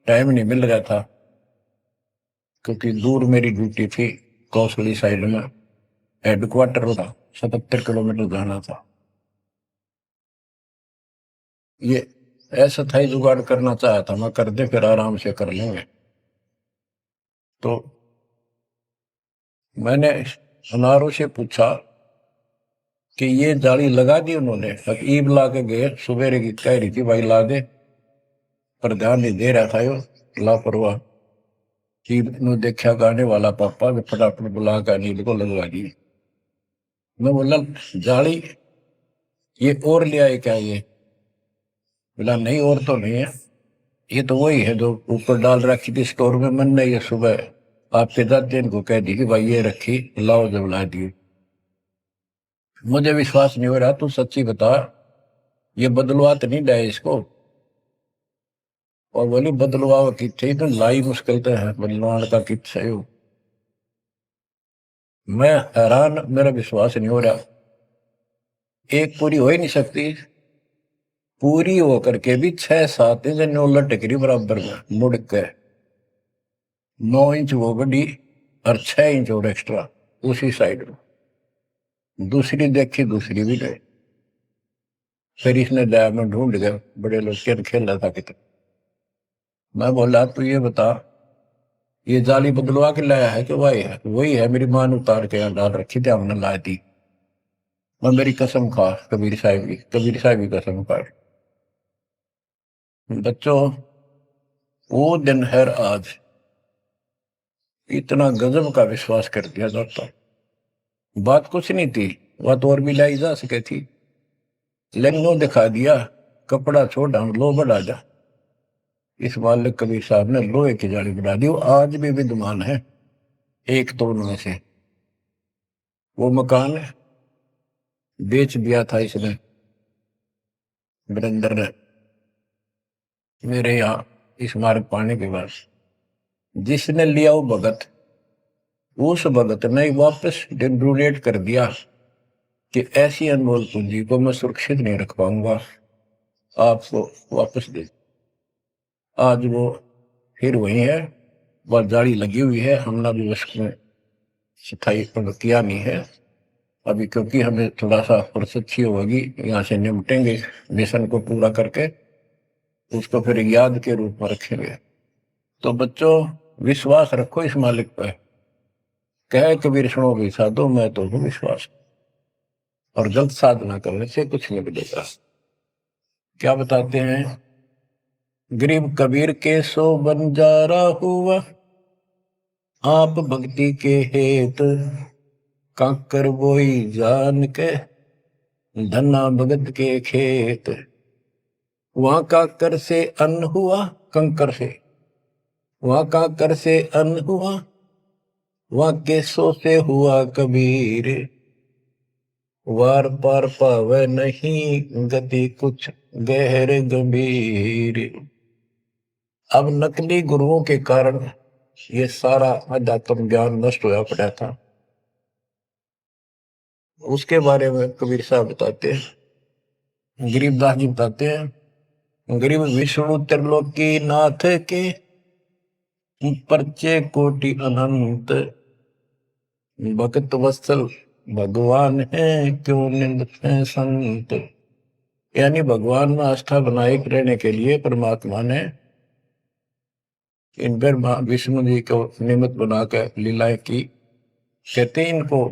टाइम नहीं मिल रहा था, क्योंकि दूर मेरी ड्यूटी थी, कौशली साइड में हेडक्वार्टर था, 77 किलोमीटर जाना था। ये ऐसा था ही, जुगाड़ करना चाहा था मैं, कर दे फिर आराम से कर लेंगे। तो मैंने अनारों से पूछा कि ये जाली लगा दी उन्होंने। अब ईब ला के गए, सवेरे की कह रही थी भाई ला दे, पर ध्यान नहीं दे रहा था यो लापरवाह। ईब ने देखा गाने वाला पापा के फटाफट बुला कर नील को लगवा दी। मैं बोला जाली ये और ले आए क्या? ये बोला नहीं और तो नहीं है, ये तो वही है जो ऊपर डाल रखी थी स्टोर में। मैंने ये सुबह आपके दादे इनको कह दी कि भाई ये रखी, लाओ जब ला दी। मुझे विश्वास नहीं हो रहा, तू सच्ची बता, ये बदलवा तो नहीं डाय इसको? और बोली बदलवा की थी तो लाई मुश्किल तो है, बदलवान का कित सही हो। मैं हैरान, मेरा विश्वास नहीं हो रहा। एक पूरी हो ही नहीं सकती, पूरी होकर के भी 6-7 इंच उलट टिकरी बराबर में मुड़ के 9 इंच वो बड़ी और 6 इंच और एक्स्ट्रा उसी साइड में। दूसरी देखी, दूसरी भी गए। फिर इसने डायमंड ढूंढ गया, बड़े लोग खेल खेल रहा था कितना। मैं बोला तू ये बता, ये जाली बदलवा के लाया है कि वही है? वही है, मेरी मां ने उतार के यहाँ डाल रखी थी, हमने ला दी। मैं मेरी कसम खा, कबीर साहब की कसम खा। बच्चों, वो दिन है आज, इतना गजब का विश्वास कर दिया जाता। बात कुछ नहीं थी, बात और भी लाई जा सके थी, लेकिन वो दिखा दिया कपड़ा छोड़ हम लो बढ़ा जा। इस मालिक कबीर साहब ने लोहे की जाली बढ़ा दी, वो आज भी विद्यमान है। एक तो उनमें से वो मकान बेच दिया था इसने, वीरेंद्र ने, मेरे यहाँ इस मार्ग पाने के बाद। जिसने लिया वो भगत, उस भगत ने वापस डोनेट कर दिया कि ऐसी अनमोल पूंजी को मैं सुरक्षित नहीं रख पाऊंगा, आपको वापस दे। आज वो फिर वही है, वह जाली लगी हुई है, हमने अभी उसमें सफाई किया नहीं है अभी, क्योंकि हमें थोड़ा सा फुर्सत अच्छी होगी, यहाँ से निपटेंगे मिशन को पूरा करके, उसको फिर याद के रूप में रखेंगे। तो बच्चों, विश्वास रखो इस मालिक पर। कह कबीर सुनो भी साधो, मैं तो हूँ विश्वास, और गलत साधना करने से कुछ नहीं मिलेगा। क्या बताते हैं, गरीब कबीर के सो बंजारा हुआ, आप भक्ति के हेत काकर बोई जान के, धना भगत के खेत। वहां काकर से अन्न हुआ, कंकर से, वहां काकर से अन्न हुआ, वहां केसों से हुआ कबीर, वार पार पावे नहीं गति कुछ गहर गंभीर। अब नकली गुरुओं के कारण ये सारा अध्यात्म ज्ञान नष्ट होया पड़ा था। उसके बारे में कबीर साहब बताते हैं, गरीबदास जी बताते हैं, गरीब विष्णु त्रिलोकी नाथ के परचे कोटि अनंत, भक्त वत्सल भगवान है क्यों निंद है संत। यानी भगवान में आस्था बनाए रहने के लिए परमात्मा ने इन पर विष्णु जी को निमित्त बनाकर लीलाएं की। कहते हैं इनको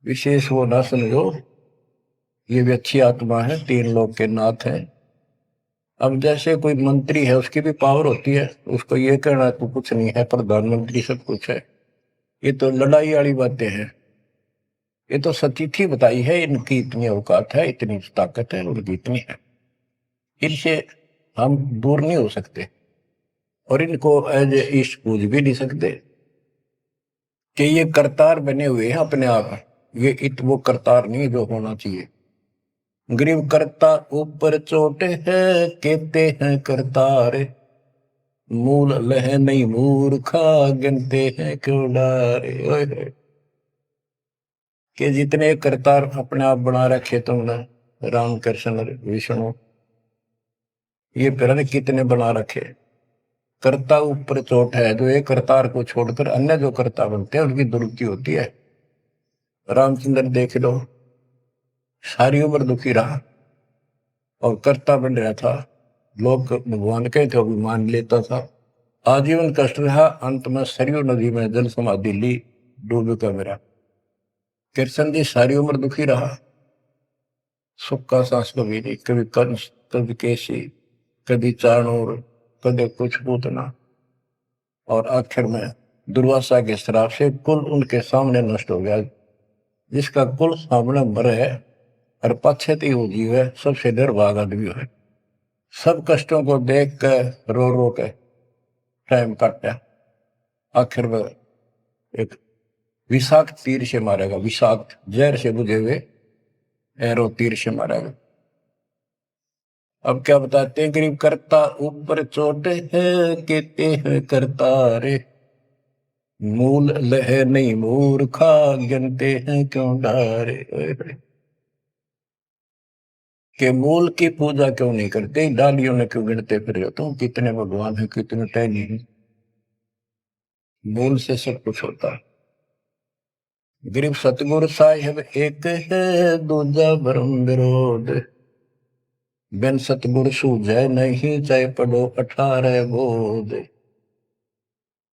विशेष वो ना समझो, ये भी अच्छी आत्मा है, 3 लोग के नाथ हैं। अब जैसे कोई मंत्री है, उसकी भी पावर होती है, उसको ये कहना तो कुछ नहीं है, प्रधानमंत्री सब कुछ है, ये तो लड़ाई वाली बातें हैं। ये तो सतीथी बताई है, इनकी इतनी औकात है, इतनी ताकत है, उनकी इतनी है, इनसे हम दूर नहीं हो सकते और इनको एज ईस्ट पूज भी नहीं सकते कि ये करतार बने हुए हैं अपने आप। ये वो करतार नहीं जो होना चाहिए। गरीब करता ऊपर चोट है, कहते हैं करतार, मूल लह नहीं मूर्खा, गिनते हैं क्यों डारे। ओए होए। कि जितने करतार अपने आप बना रखे तुमने, राम कृष्ण विष्णु, ये फिर कितने बना रखे। कर्ता ऊपर चोट है, जो एक करतार को छोड़कर अन्य जो कर्ता बनते हैं उनकी दुर्गति होती है। रामचंद्र देख लो, सारी उम्र दुखी रहा और कर्ता बन रहा था, लोग भगवान के थे भी मान लेता था, आजीवन कष्ट रहा, अंत में सरयू नदी में जल समाधि ली, डूब का मेरा। कृष्ण जी सारी उम्र दुखी रहा, सुख का सांस कभी नहीं, कभी कंस, कभी केसी, कभी चाणूर, कभी कुछ पूतना, और आखिर में दुर्वासा के श्राप से कुल उनके सामने नष्ट हो गया। जिसका कुल सामने मरे और पश्चाती वो जीव है, सबसे निर्भाग आदमी है। सब कष्टों को देख कर रो रो के टाइम काटा, आखिर में एक विषाक्त तीर से मारेगा, विषाक्त जहर से बुझे हुए एरो तीर से मारेगा। अब क्या बताते हैं, गरीब करता ऊपर चोट है, कहते हैं करता रे, मूल लह नहीं मूर्खा, गिनते हैं क्यों डारे। के मूल की पूजा क्यों नहीं करते, डालियों ने क्यों गिनते फिर हो तुम, कितने भगवान है, कितने टहनी है। मूल से सब कुछ होता है। गरीब सतगुरु साहिब एक है, दूजा भरम विरोध, बिन सतगुरु सूझे नहीं, चाहे पढ़ो 18 बोध।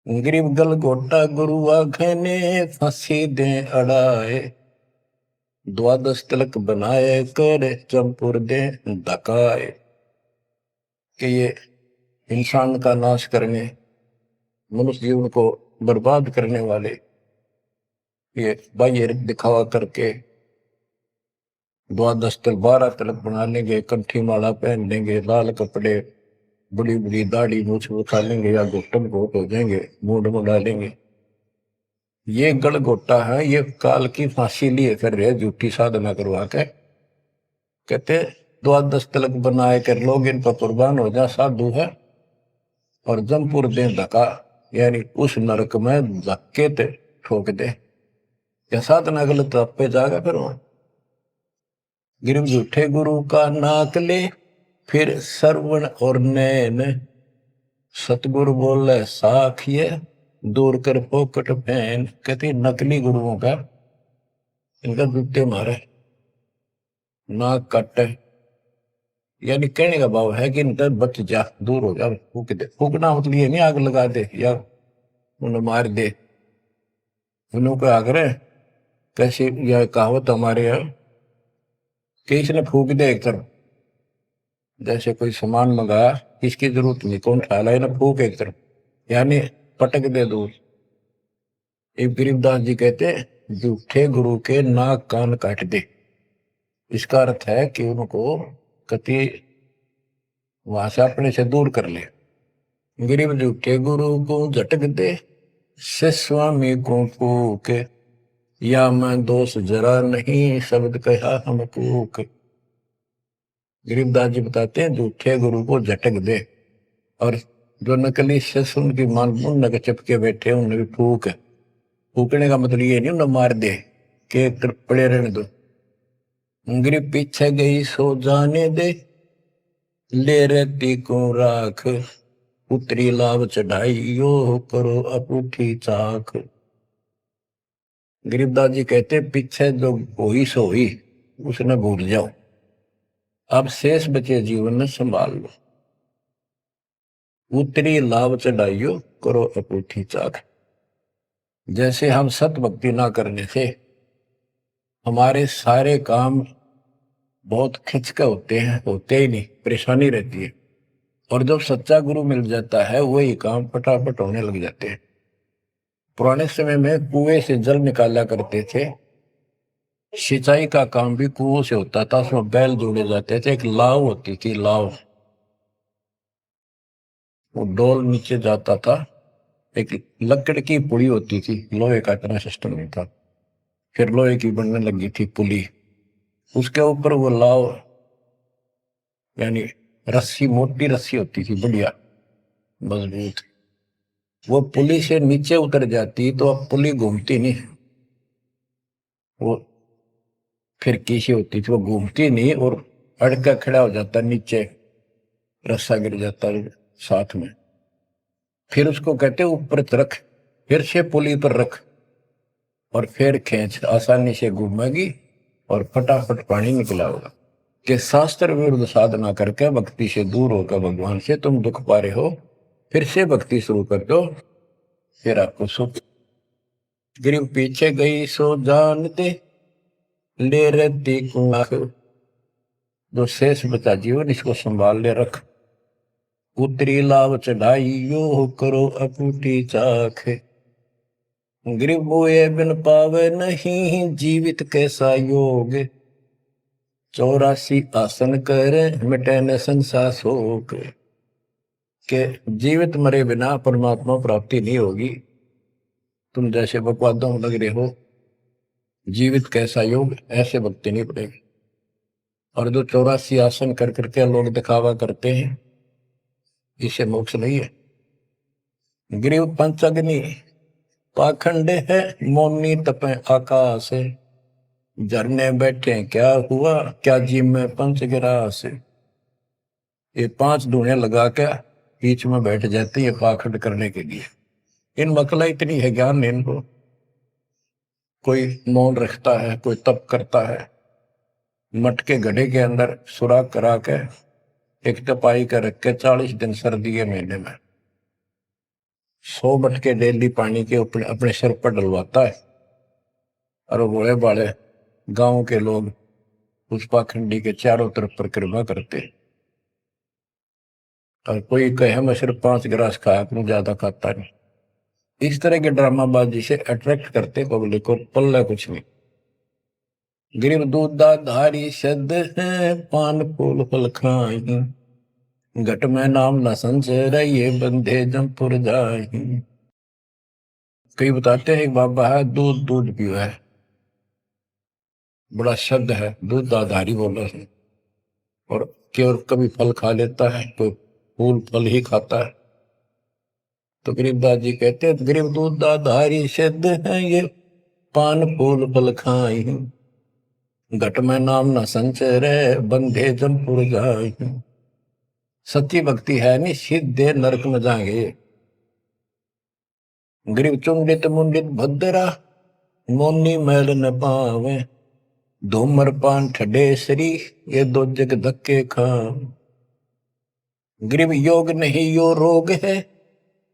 गरीब गल गोटा गुरु आखे ने, फांसी दे अड़ाए, द्वादश तिलक बनाए कर, चंपुर दे धकाए। कि ये इंसान का नाश करने, मनुष्य जीवन को बर्बाद करने वाले, ये बाह्य दिखावा करके द्वादश तिलक 12 तिलक बना लेंगे, कंठी माला पहन लेंगे, लाल कपड़े, बड़ी बड़ी दाढ़ी मूछ उठा लेंगे या घुटन घोट हो जाएंगे, मूड मुड़ा लेंगे। ये गलगोटा है, ये काल की फांसी लिए फिर रहे, झूठी साधना करवा के। कहते द्वादश तिलक बनाए कर लोग इन पर कुर्बान हो जा, साधु है, और जमपुर दे धक्का, यानी उस नरक में धक्के ते ठोक दे, या साधना गलत पे जाएगा फिर वहां। गिरव झूठे गुरु का नाक ले, फिर श्रवण और नैन, सतगुरु बोले साखिए, दूर कर पोकट फैन। कहते नकली गुरुओं का, इनका जूते मारे, नाक काटे, यानी कहने का भाव है कि इनका बच जा, दूर हो जा, फूक दे। फूकना मतलब ये नहीं आग लगा दे या उन्हें मार दे, उन्हों को आग्रह कैसी यह कहावत हमारे यहाँ कि इसने फूक दे एक तरफ, जैसे कोई सामान मंगाया, इसकी जरूरत नहीं, कौन ख्याल है ना, फूक एक तरफ, यानी पटक दे दूर। एक गरीबदास जी कहते झूठे गुरु के नाक कान काट दे। इसका अर्थ है कि उनको कति वहां से अपने से दूर कर ले। गरीब झूठे गुरु को झटक दे, से स्वामी को फूक, या मैं दोष जरा नहीं, शब्द कहा हम कूक। गरीबदास जी बताते हैं झूठे गुरु को झटक दे, और जो नकली शिष्य उनकी मान उन चिपके बैठे उन्हें भी फूक। फूकने का मतलब ये नहीं उन्हें मार दे कि पड़े रहने दो। गरीब पीछे गई सो जाने दे, ले रहती को राख, उतरी लाभ चढ़ाई यो, करो अपूठी चाक। गरीबदास जी कहते पीछे जो हुई सो हुई, उसने भूल जाओ, अब शेष बचे जीवन में संभाल लो। उतरी लाभ चढ़ाइयो, करो अपूठी चाक। जैसे हम सत भक्ति ना करने से हमारे सारे काम बहुत खिंचके होते हैं, होते ही नहीं, परेशानी रहती है। और जब सच्चा गुरु मिल जाता है, वही काम फटाफट होने लग जाते हैं। पुराने समय में कुएं से जल निकाला करते थे। सिंचाई का काम भी कुओं से होता था। उसमें बैल जोड़े जाते थे। एक लाव होती थी, लाव, वो डोल नीचे जाता था। एक लकड़ की पुड़ी होती थी, लोहे का इतना सिस्टम नहीं था। फिर लोहे की बनने लगी थी पुली। उसके ऊपर वो लाव यानी रस्सी, मोटी रस्सी होती थी, बढ़िया मजबूत। वो पुली से नीचे उतर जाती तो अब पुली घूमती नहीं, वो फिर कीसी होती थी, वो घूमती नहीं और अड़का खड़ा हो जाता नीचे, रस्सा गिर जाता साथ में। फिर उसको कहते ऊपर रख, फिर से पुली पर रख और फिर खींच, आसानी से घूमेगी और फटाफट पानी निकला होगा। कि शास्त्र विरुद्ध साधना करके भक्ति से दूर होकर भगवान से तुम दुख पा रहे हो, फिर से भक्ति शुरू कर दो, फिर आपको सुख। गिरिव पीछे गई सो जान दे, ले रही कुआं, जो शेष बचा जीवन इसको संभाल ले रख। उतरी लाव चढ़ाई यो करो अपूटी चाख, गिरिव बोए बिन पावे नहीं जीवित कैसा योग। 84 आसन करे मिटे न संसार शोक, के जीवित मरे बिना परमात्मा प्राप्ति नहीं होगी। तुम जैसे बकवादों में लग रहे हो, जीवित कैसा योग, ऐसे भक्ति नहीं पड़ेगी। और जो 84 आसन कर करके लोग दिखावा करते हैं, इसे मोक्ष नहीं है। गिरिव पंचअग्नि पाखंड है, मौनी तपे आकाश, झरने बैठे क्या हुआ, क्या जी में पंच गिरास। ये 5 धुएं लगा के बीच में बैठ जाते हैं पाखंड करने के लिए। इन मकला इतनी है ज्ञान नहीं इनको। कोई मौन रखता है, कोई तप करता है, मटके घड़े के अंदर सुराख करा के एक तपाई कर रख के 40 दिन सर्दी के महीने में 100 मटके डेली पानी के अपने सिर पर डलवाता है। और बड़े बड़े गांव के लोग उस पाखंडी के चारों तरफ परिक्रमा करते हैं। और कोई कहे मैं सिर्फ 5 गिलास खाया करूं, ज्यादा खाता नहीं। इस तरह के ड्रामाबाजी से अट्रैक्ट करते पब्लिक को, पल्ला कुछ नहीं। गिरिव दूधा धारी शब्द है, पान फूल फल खाई, घट में नाम न संचय ये बंधे जमपुर जाई। कई बताते हैं एक बाबा है, दूध दूध पियो है, बड़ा शब्द है, दूध आधारी बोला है। और केवल कभी फल खा लेता है, तो फूल फल ही खाता है। तो गरीबदास जी कहते हैं गरीब दूध आधारी शब्द है ये, पान फूल फल खाई, घट में नाम न संचय रे बंधे जमपुर जाई। सच्ची भक्ति है नहीं, सीधे नरक में जाएंगे। गरीब चुंडित मुंडित भद्रा, मोनी मैल न पावे, धूमर पान ठडे श्री ये 2 जग धक्के खा। गरीब योग नहीं यो रोग है,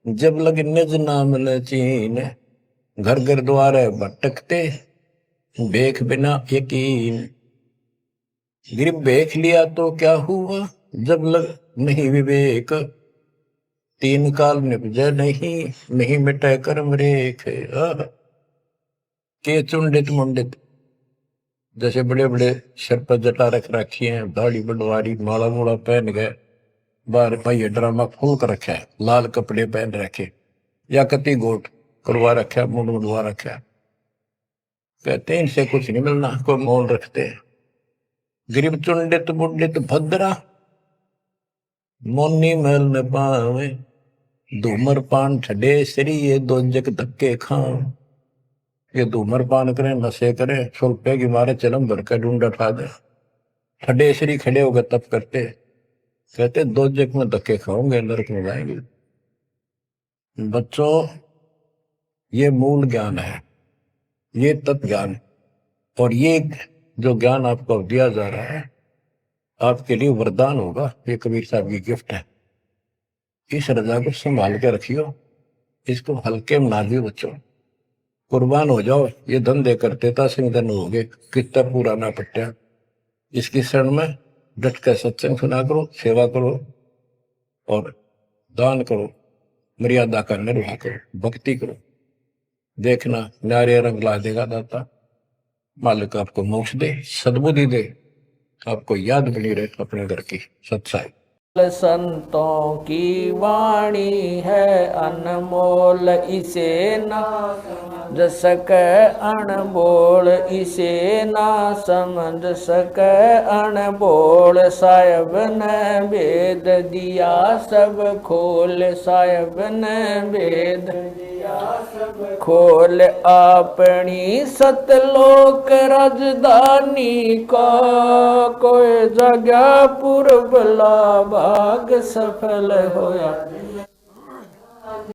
जब लग निज नाम न चीन, घर घर द्वारे भटकते देख बिना यकीन। गरीब देख लिया तो क्या हुआ, जब लग नहीं विवेक, 3 काल निपजे नहीं मिटे कर्म रेख। के चुंडित मुंडित, जैसे बड़े बड़े सिर पर जटा रख रखी है, दाढ़ी बंडवारी, माला मूला पहन गए, बाहर भाई ड्रामा फूल कर रखा है, लाल कपड़े पहन रखे, या कति गोट करवा रखा, मुंड मुंडवा रखा। कहते हैं इनसे कुछ नहीं मिलना, कोई मौन रखते हैं। गरीब चुंडित मुंडित भद्रा, मोनी मैल न पावे, धूमर पान ठडे श्री ये 2 जग धक्के खाओ। ये धूमर पान करें, नशे करें, सुल्पे की मारे चलम भर कर ढूंढ उठा दे, ठडे श्री खड़े होकर तप करते, कहते 2 जग में धक्के खाओगे, नरक में जाएंगे। बच्चों, ये मूल ज्ञान है, ये तत्व ज्ञान है। और ये जो ज्ञान आपको दिया जा रहा है, आपके लिए वरदान होगा। ये कबीर साहब की गिफ्ट है। इस रजा को संभाल के रखियो, इसको हल्के में ना दियो बच्चों, कुर्बान हो जाओ। ये धंधे करते था सिंह धन हो गए, कितना पूरा ना पट्टा। इसकी शरण में डट कर सत्संग सुना करो, सेवा करो और दान करो, मर्यादा का निर्वाह करो, भक्ति करो। देखना नारे रंग ला देगा दाता। मालिक आपको मोक्ष दे, सद्बुद्धि दे, आपको याद बनी रहे अपने घर की सच्चाई। संतों की वाणी है अनमोल, इसे ना समझ सके अनबोल, इसे ना समझ सके अनबोल। साहिब ने वेद दिया सब खोल, साहिब ने वेद दिया सब खोल। अपनी सतलोक राजधानी का कोई जगह पूर्व भाग सफल होया।